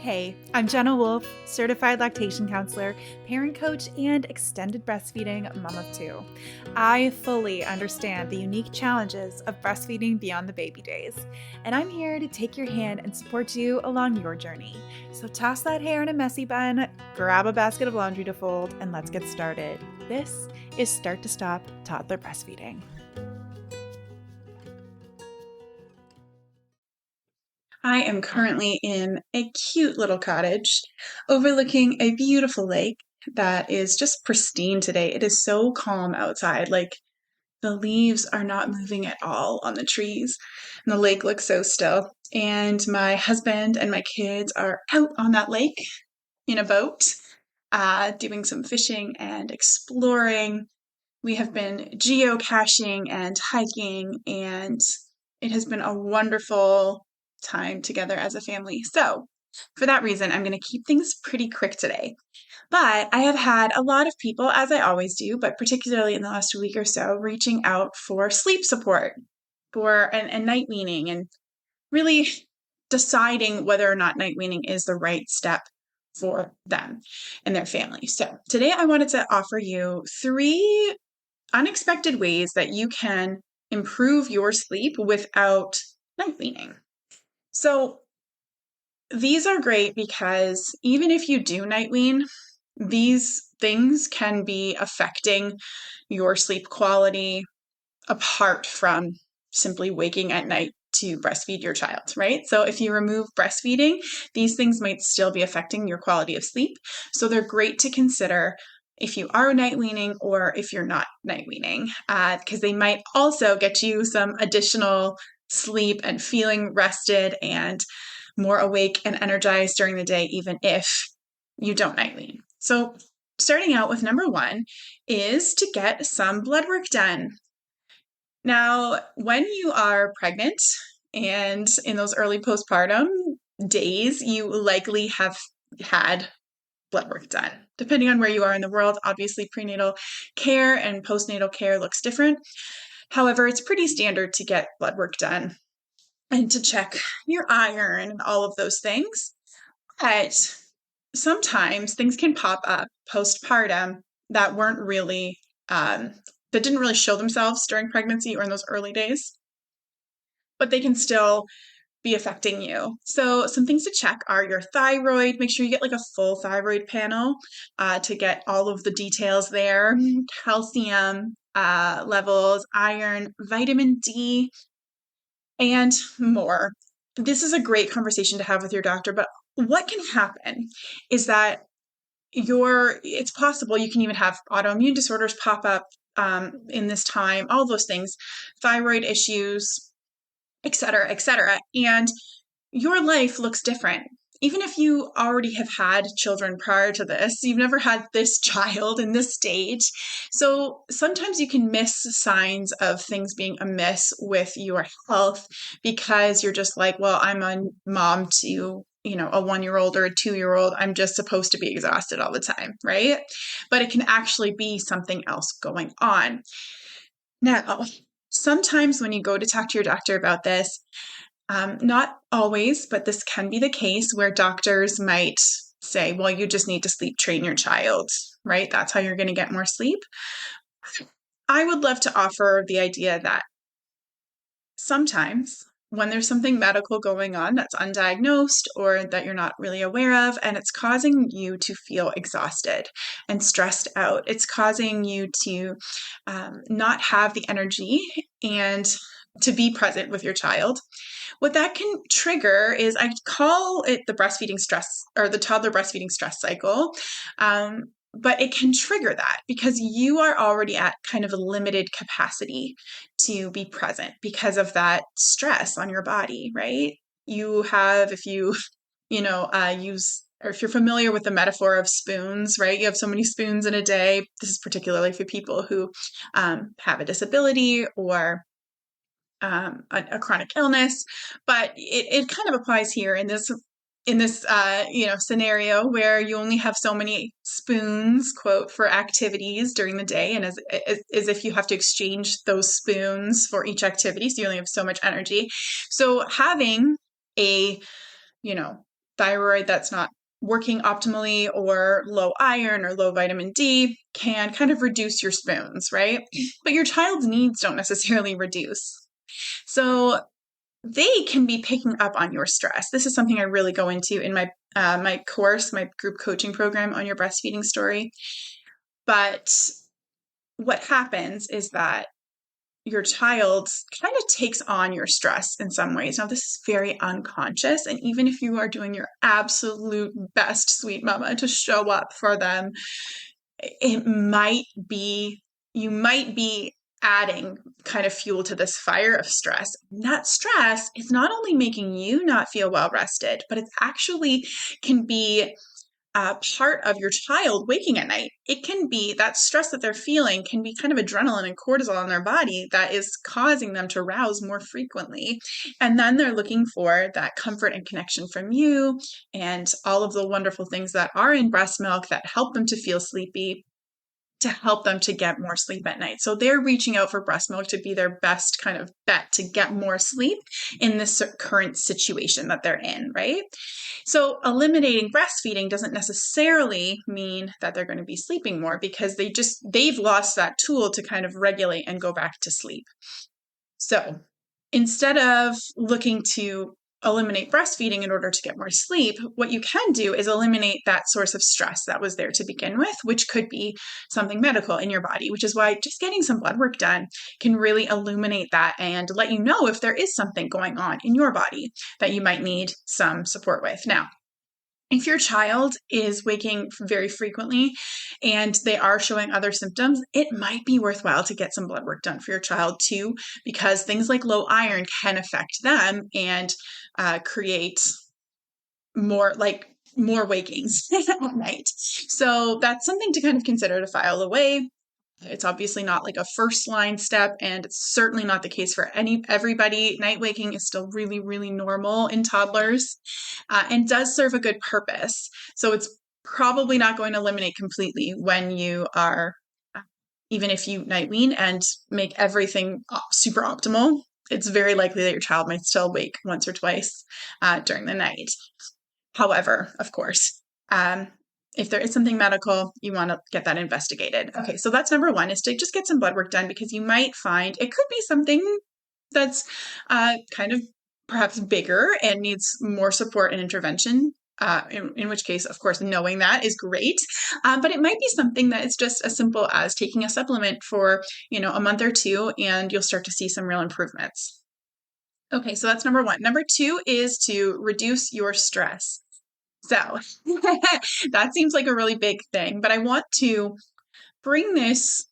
Hey, I'm Jenna Wolf, certified lactation counselor, parent coach, and extended breastfeeding mom of two. I fully understand the unique challenges of breastfeeding beyond the baby days, and I'm here to take your hand and support you along your journey. So toss that hair in a messy bun, grab a basket of laundry to fold, and let's get started. This is Start to Stop Toddler Breastfeeding. I am currently in a cute little cottage overlooking a beautiful lake that is just pristine today. It is so calm outside. Like the leaves are not moving at all on the trees, and the lake looks so still. And my husband and my kids are out on that lake in a boat, doing some fishing and exploring. We have been geocaching and hiking, and it has been a wonderful time together as a family. So, for that reason, I'm going to keep things pretty quick today. But I have had a lot of people, as I always do, but particularly in the last week or so, reaching out for sleep support for and night weaning and really deciding whether or not night weaning is the right step for them and their family. So, today I wanted to offer you 3 unexpected ways that you can improve your sleep without night weaning. So these are great because even if you do night wean, these things can be affecting your sleep quality apart from simply waking at night to breastfeed your child, right? So if you remove breastfeeding, these things might still be affecting your quality of sleep. So they're great to consider if you are night weaning or if you're not night weaning, because they might also get you some additional sleep and feeling rested and more awake and energized during the day, even if you don't night wean. So starting out with number 1 is to get some blood work done. Now, when you are pregnant and in those early postpartum days, you likely have had blood work done. Depending on where you are in the world, obviously prenatal care and postnatal care looks different. However, it's pretty standard to get blood work done and to check your iron and all of those things. But sometimes things can pop up postpartum that weren't really that didn't really show themselves during pregnancy or in those early days, but they can still be affecting you. So some things to check are your thyroid. Make sure you get like a full thyroid panel to get all of the details there. Calcium levels, iron, vitamin D, and more. This is a great conversation to have with your doctor, but what can happen is that it's possible you can even have autoimmune disorders pop up in this time, all those things, thyroid issues, et cetera, et cetera. And your life looks different. Even if you already have had children prior to this, you've never had this child in this stage. So sometimes you can miss signs of things being amiss with your health because you're just like, well, I'm a mom to a 1-year-old or a 2-year-old. I'm just supposed to be exhausted all the time, right? But it can actually be something else going on. Now, sometimes when you go to talk to your doctor about this, not always, but this can be the case where doctors might say, well, you just need to sleep train your child, right? That's how you're going to get more sleep. I would love to offer the idea that sometimes when there's something medical going on that's undiagnosed or that you're not really aware of, and it's causing you to feel exhausted and stressed out, it's causing you to not have the energy and to be present with your child. What that can trigger is, I call it the breastfeeding stress or the toddler breastfeeding stress cycle. But it can trigger that because you are already at kind of a limited capacity to be present because of that stress on your body, right? You have, if you, use, or if you're familiar with the metaphor of spoons, right? You have so many spoons in a day. This is particularly for people who have a disability or a chronic illness, but it kind of applies here in this scenario where you only have so many spoons, quote, for activities during the day, and as if you have to exchange those spoons for each activity, so you only have so much energy. So having a thyroid that's not working optimally, or low iron or low vitamin D can kind of reduce your spoons, right? But your child's needs don't necessarily reduce. So they can be picking up on your stress. This is something I really go into in my course, my group coaching program on your breastfeeding story. But what happens is that your child kind of takes on your stress in some ways. Now, this is very unconscious. And even if you are doing your absolute best, sweet mama, to show up for them, you might be adding kind of fuel to this fire of stress. And that stress is not only making you not feel well rested, but it actually can be part of your child waking at night. It can be that stress that they're feeling can be kind of adrenaline and cortisol in their body that is causing them to rouse more frequently. And then they're looking for that comfort and connection from you and all of the wonderful things that are in breast milk that help them to feel sleepy, to help them to get more sleep at night. So they're reaching out for breast milk to be their best kind of bet to get more sleep in this current situation that they're in, right? So eliminating breastfeeding doesn't necessarily mean that they're going to be sleeping more, because they've lost that tool to kind of regulate and go back to sleep. So instead of looking to eliminate breastfeeding in order to get more sleep, what you can do is eliminate that source of stress that was there to begin with, which could be something medical in your body, which is why just getting some blood work done can really illuminate that and let you know if there is something going on in your body that you might need some support with. Now, if your child is waking very frequently and they are showing other symptoms, it might be worthwhile to get some blood work done for your child too, because things like low iron can affect them and create more wakings at night. So that's something to kind of consider to file away. It's obviously not like a first line step, and it's certainly not the case for everybody. Night waking is still really, really normal in toddlers, and does serve a good purpose. So it's probably not going to eliminate completely when you are, even if you night wean and make everything super optimal, it's very likely that your child might still wake once or twice during the night. However, of course, if there is something medical, you want to get that investigated. Okay, so that's number one, is to just get some blood work done, because you might find it could be something that's kind of perhaps bigger and needs more support and intervention. In which case, of course, knowing that is great. But it might be something that is just as simple as taking a supplement for, a month or two, and you'll start to see some real improvements. Okay, so that's number one. Number two is to reduce your stress. So that seems like a really big thing, but I want to bring this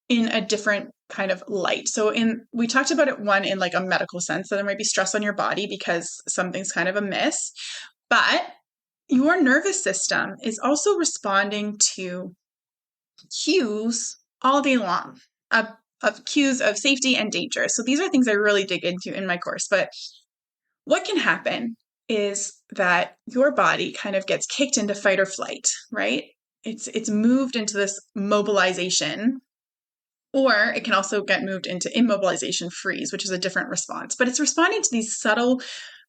in a different kind of light. So we talked about it, one, in like a medical sense, that there might be stress on your body because something's kind of amiss, but your nervous system is also responding to cues all day long, of cues of safety and danger. So these are things I really dig into in my course, but what can happen is that your body kind of gets kicked into fight or flight, right? It's moved into this mobilization, or it can also get moved into immobilization freeze, which is a different response. But it's responding to these subtle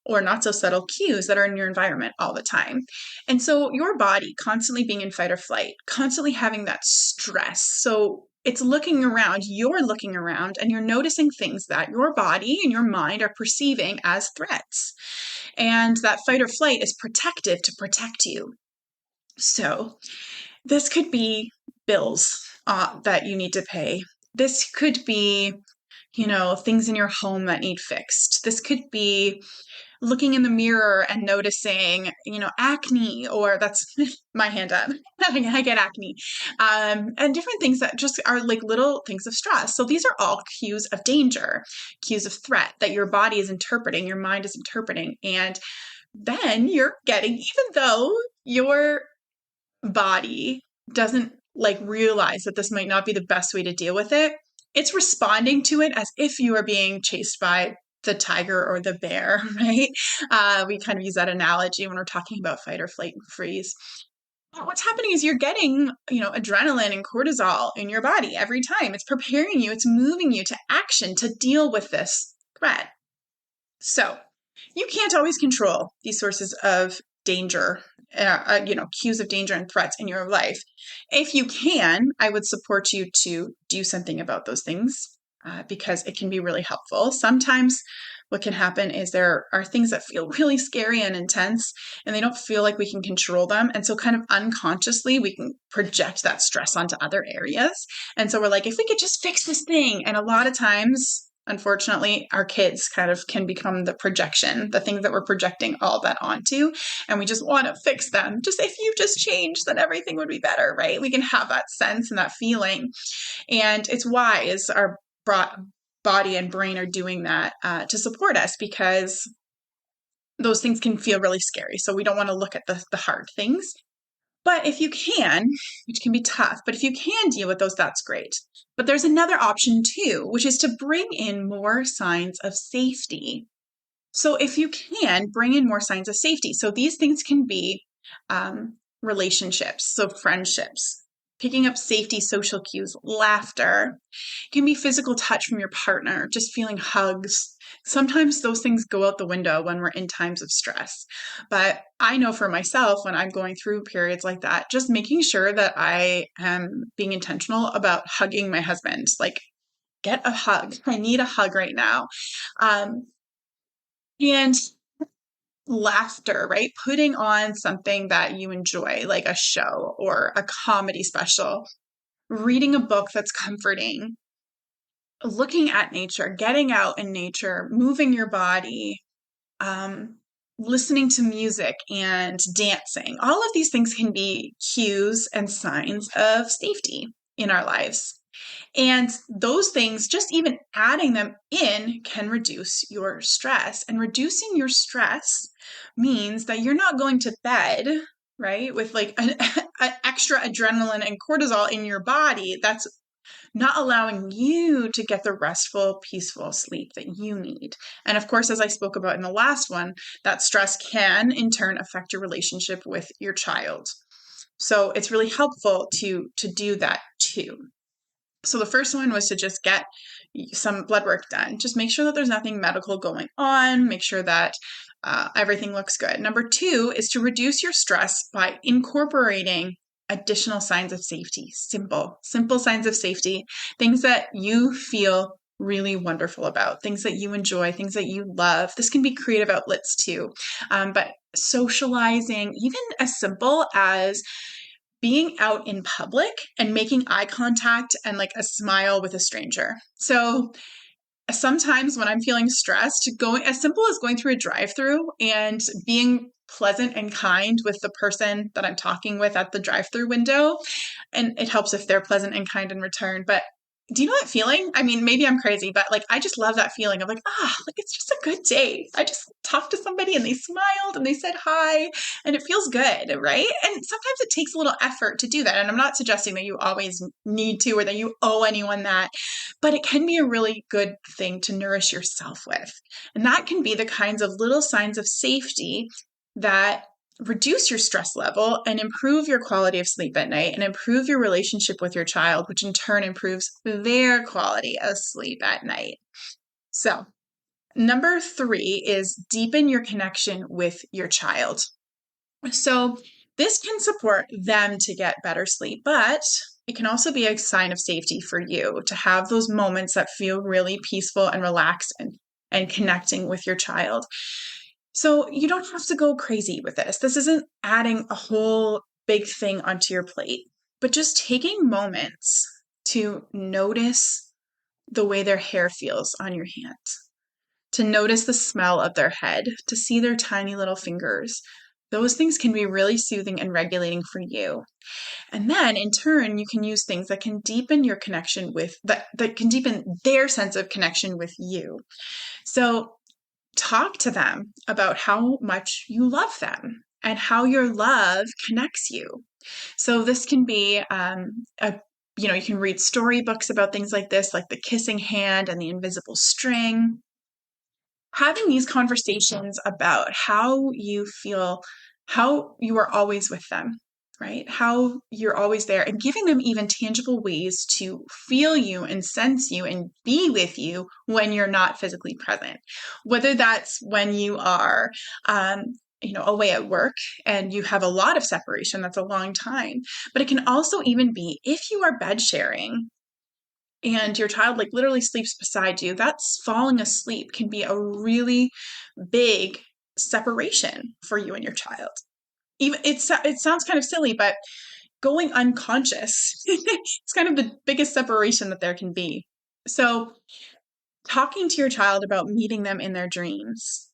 or not so subtle cues that are in your environment all the time. And so your body constantly being in fight or flight, constantly having that stress. So it's looking around, you're looking around, and you're noticing things that your body and your mind are perceiving as threats. And that fight or flight is protective to protect you. So this could be bills that you need to pay. This could be, things in your home that need fixed. This could be looking in the mirror and noticing, acne, or that's my hand up. I get acne, and different things that just are like little things of stress. So these are all cues of danger, cues of threat that your body is interpreting, your mind is interpreting. And then you're getting, even though your body doesn't realize that this might not be the best way to deal with it, it's responding to it as if you are being chased by the tiger or the bear, right? We kind of use that analogy when we're talking about fight or flight and freeze. But what's happening is you're getting, adrenaline and cortisol in your body every time. It's preparing you, it's moving you to action to deal with this threat. So you can't always control these sources of danger, cues of danger and threats in your life. If you can, I would support you to do something about those things because it can be really helpful. Sometimes what can happen is there are things that feel really scary and intense, and they don't feel like we can control them. And so kind of unconsciously, we can project that stress onto other areas. And so we're like, if we could just fix this thing. And a lot of times, unfortunately, our kids kind of can become the projection, the things that we're projecting all that onto. And we just want to fix them. Just if you just change, then everything would be better, right? We can have that sense and that feeling. And it's wise our body and brain are doing that to support us, because those things can feel really scary. So we don't want to look at the hard things. But if you can, which can be tough, but if you can deal with those, that's great. But there's another option too, which is to bring in more signs of safety. So if you can, bring in more signs of safety. So these things can be relationships, so friendships, picking up safety social cues, laughter. It can be physical touch from your partner, just feeling hugs. Sometimes those things go out the window when we're in times of stress. But I know for myself, when I'm going through periods like that, just making sure that I am being intentional about hugging my husband. Like, get a hug. I need a hug right now. And laughter, right? Putting on something that you enjoy, like a show or a comedy special, reading a book that's comforting, looking at nature, getting out in nature, moving your body, listening to music and dancing. All of these things can be cues and signs of safety in our lives. And those things, just even adding them in, can reduce your stress. And reducing your stress means that you're not going to bed, right, with like an extra adrenaline and cortisol in your body that's not allowing you to get the restful, peaceful sleep that you need. And of course, as I spoke about in the last one, that stress can in turn affect your relationship with your child. So it's really helpful to do that too. So the first one was to just get some blood work done. Just make sure that there's nothing medical going on. Make sure that everything looks good. Number 2 is to reduce your stress by incorporating additional signs of safety. Simple signs of safety, things that you feel really wonderful about, things that you enjoy, things that you love. This can be creative outlets too. But socializing, even as simple as being out in public and making eye contact and like a smile with a stranger. So sometimes when I'm feeling stressed, going as simple as going through a drive-through and being pleasant and kind with the person that I'm talking with at the drive-through window. And it helps if they're pleasant and kind in return. But do you know that feeling? I mean, maybe I'm crazy, but like, I just love that feeling of like, like it's just a good day. I just talked to somebody and they smiled and they said hi and it feels good, right? And sometimes it takes a little effort to do that. And I'm not suggesting that you always need to or that you owe anyone that, but it can be a really good thing to nourish yourself with. And that can be the kinds of little signs of safety that reduce your stress level and improve your quality of sleep at night and improve your relationship with your child, which in turn improves their quality of sleep at night. So, number 3 is deepen your connection with your child. So, this can support them to get better sleep, but it can also be a sign of safety for you to have those moments that feel really peaceful and relaxed and connecting with your child. So you don't have to go crazy with this. This isn't adding a whole big thing onto your plate, but just taking moments to notice the way their hair feels on your hands, to notice the smell of their head, to see their tiny little fingers. Those things can be really soothing and regulating for you. And then in turn, you can use things that can deepen your connection with, that can deepen their sense of connection with you. So talk to them about how much you love them and how your love connects you. So this can be you can read storybooks about things like this, like the kissing hand and the invisible string. Having these conversations about how you feel, how you are always with them, right? How you're always there, and giving them even tangible ways to feel you and sense you and be with you when you're not physically present. Whether that's when you are away at work and you have a lot of separation, that's a long time. But it can also even be if you are bed sharing and your child like literally sleeps beside you, that's falling asleep can be a really big separation for you and your child. Even it sounds kind of silly, but going unconscious it's kind of the biggest separation that there can be. So talking to your child about meeting them in their dreams,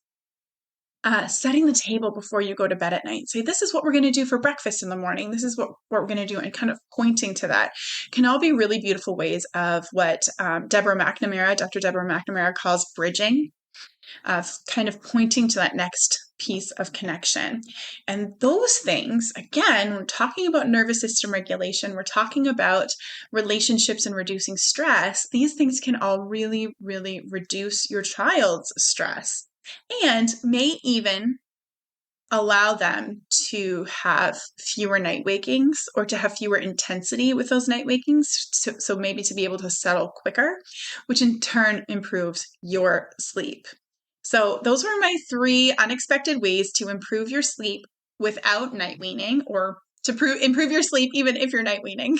setting the table before you go to bed at night. Say, this is what we're going to do for breakfast in the morning. This is what we're going to do. And kind of pointing to that can all be really beautiful ways of what Dr. Deborah McNamara calls bridging, kind of pointing to that next piece of connection. And those things, again, we're talking about nervous system regulation, we're talking about relationships and reducing stress. These things can all really, really reduce your child's stress and may even allow them to have fewer night wakings or to have fewer intensity with those night wakings. So maybe to be able to settle quicker, which in turn improves your sleep. So those were my 3 unexpected ways to improve your sleep without night weaning, or to improve your sleep even if you're night weaning.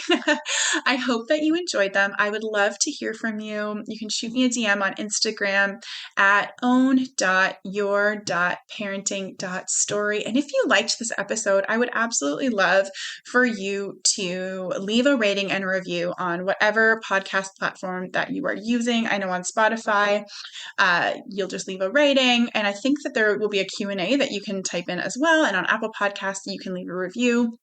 I hope that you enjoyed them. I would love to hear from you. You can shoot me a DM on Instagram at own.your.parenting.story. And if you liked this episode, I would absolutely love for you to leave a rating and a review on whatever podcast platform that you are using. I know on Spotify, you'll just leave a rating. And I think that there will be a Q&A that you can type in as well. And on Apple Podcasts, you can leave a review.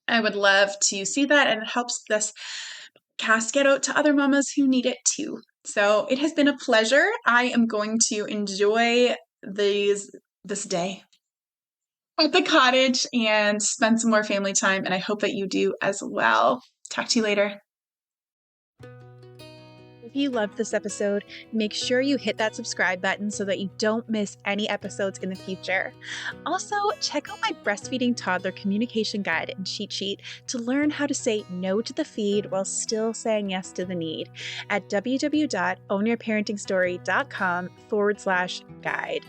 I would love to see that, and it helps this cast get out to other mamas who need it too. So it has been a pleasure. I am going to enjoy this day at the cottage and spend some more family time, and I hope that you do as well. Talk to you later. If you loved this episode, make sure you hit that subscribe button so that you don't miss any episodes in the future. Also, check out my breastfeeding toddler communication guide and cheat sheet to learn how to say no to the feed while still saying yes to the need at www.ownyourparentingstory.com/guide.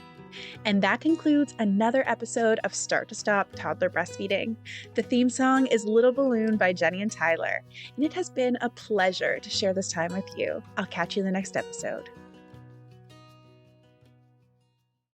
And that concludes another episode of Start to Stop Toddler Breastfeeding. The theme song is Little Balloon by Jenny and Tyler, and it has been a pleasure to share this time with you. I'll catch you in the next episode.